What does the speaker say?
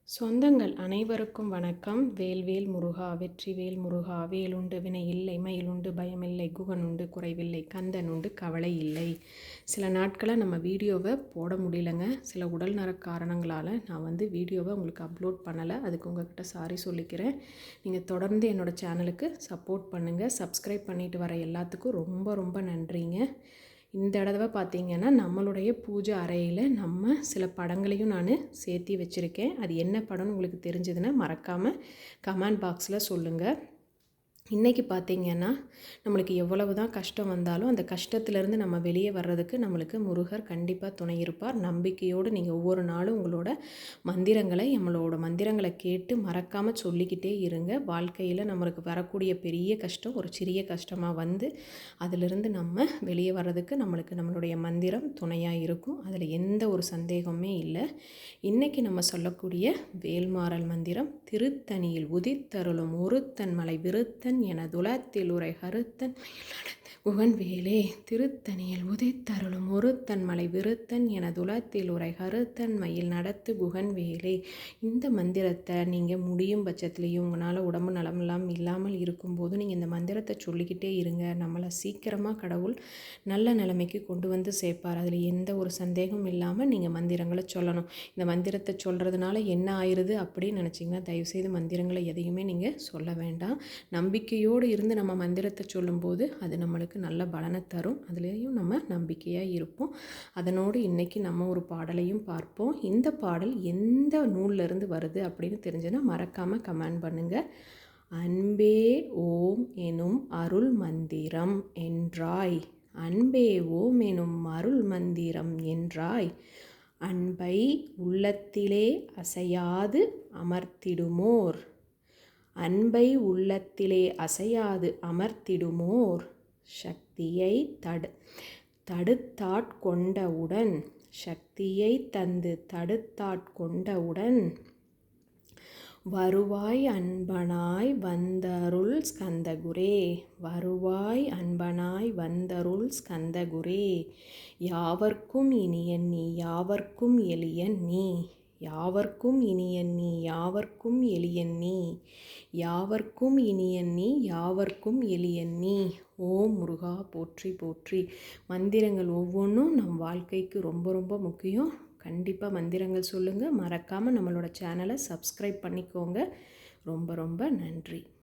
சொந்தங்கள் அனைவருக்கும் வணக்கம். வேல்வேல் முருகா, வெற்றிவேல் முருகா. வேலுண்டு வினை இல்லை, மயிலுண்டு பயமில்லை, குகனுண்டு குறைவில்லை, கந்தனுண்டு கவலை இல்லை. சில நாட்களாக நம்ம வீடியோவை போட முடியலைங்க. சில உடல் நல காரணங்களால் நான் வீடியோவை உங்களுக்கு அப்லோட் பண்ணலை. அதுக்கு உங்கள்கிட்ட சாரி சொல்லிக்கிறேன். நீங்கள் தொடர்ந்து என்னோடய சேனலுக்கு சப்போர்ட் பண்ணுங்கள். சப்ஸ்கிரைப் பண்ணிட்டு வர எல்லாத்துக்கும் ரொம்ப ரொம்ப நன்றிங்க. இந்த தடவை பார்த்திங்கன்னா நம்மளுடைய பூஜை அறையில் நம்ம சில படங்களையும் நான் சேர்த்தி வச்சுருக்கேன். அது என்ன படம்னு உங்களுக்கு தெரிஞ்சதுன்னா மறக்காமல் கமெண்ட் பாக்ஸில் சொல்லுங்கள். இன்றைக்கி பார்த்திங்கன்னா நம்மளுக்கு எவ்வளவு தான் கஷ்டம் வந்தாலும் அந்த கஷ்டத்துலேருந்து நம்ம வெளியே வர்றதுக்கு நம்மளுக்கு முருகர் கண்டிப்பாக துணை இருப்பார். நம்பிக்கையோடு நீங்கள் ஒவ்வொரு நாளும் உங்களோட நம்மளோட மந்திரங்களை கேட்டு மறக்காமல் சொல்லிக்கிட்டே இருங்க. வாழ்க்கையில் நம்மளுக்கு வரக்கூடிய பெரிய கஷ்டம் ஒரு சிறிய கஷ்டமாக அதிலிருந்து நம்ம வெளியே வர்றதுக்கு நம்மளுடைய மந்திரம் துணையாக இருக்கும். அதில் எந்த ஒரு சந்தேகமே இல்லை. இன்றைக்கி நம்ம சொல்லக்கூடிய வேல்மாறல் மந்திரம்: திருத்தணியில் உதித்தருளும் ஒருத்தன் மலை விருத்தன் என துலத்தில் உரை கருத்தன் குகன் வேலே. திருத்தணியில் உதித்தருளும் ஒருத்தன் மலை விருத்தன் என துலத்தில் உரை கருத்தன் மயில் நடத்து குகன் வேலே. இந்த மந்திரத்தை நீங்கள் முடியும் பட்சத்துலேயும் உங்களால் உடம்பு நலம் இல்லாமல் இருக்கும்போது நீங்கள் இந்த மந்திரத்தை சொல்லிக்கிட்டே இருங்க. நம்மளை சீக்கிரமாக கடவுள் நல்ல நிலைமைக்கு கொண்டு சேர்ப்பார். அதில் எந்த ஒரு சந்தேகமும் இல்லாமல் நீங்கள் மந்திரங்களை சொல்லணும். இந்த மந்திரத்தை சொல்கிறதுனால என்ன ஆயிடுது அப்படின்னு நினச்சிங்கன்னா தயவுசெய்து மந்திரங்களை எதையுமே நீங்கள் சொல்ல வேண்டாம். நம்பிக்கையோடு இருந்து நம்ம மந்திரத்தை சொல்லும்போது அது நம்மளுக்கு நல்ல பலனை தரும். அதுலேயும் நம்ம நம்பிக்கையாக இருப்போம். அதனோடு இன்றைக்கி நம்ம ஒரு பாடலையும் பார்ப்போம். இந்த பாடல் எந்த நூல்லேருந்து வருது அப்படின்னு தெரிஞ்சுன்னா மறக்காமல் கமெண்ட் பண்ணுங்கள். அன்பே ஓம் எனும் அருள் மந்திரம் என்றாய், அன்பே ஓம் எனும் அருள் மந்திரம் என்றாய், அன்பை உள்ளத்திலே அசையாது அமர்த்திடுமோர், அன்பை உள்ளத்திலே அசையாது அமர்த்திடுமோர், சக்தியை தடுத்தாட்கொண்டவுடன், சக்தியை தந்து தடுத்தாட்கொண்டவுடன், வருவாய் அன்பனாய் வந்தருள் ஸ்கந்தகுரே, வருவாய் அன்பனாய் வந்தருள் ஸ்கந்தகுரே. யாவர்க்கும் இனியன் நீ, யாவர்க்கும் எளியன் நீ, யாவர்க்கும் இனியன் நீ, யாவர்க்கும் எளியன் நீ, யாவர்க்கும் இனியன் நீ, யாவர்க்கும் எளியன் நீ. ஓம் முருகா போற்றி போற்றி. மந்திரங்கள் ஒவ்வொன்றும் நம் வாழ்க்கைக்கு ரொம்ப ரொம்ப முக்கியம். கண்டிப்பாக மந்திரங்கள் சொல்லுங்கள். மறக்காமல் நம்மளோட சேனலை சப்ஸ்கிரைப் பண்ணிக்கோங்க. ரொம்ப ரொம்ப நன்றி.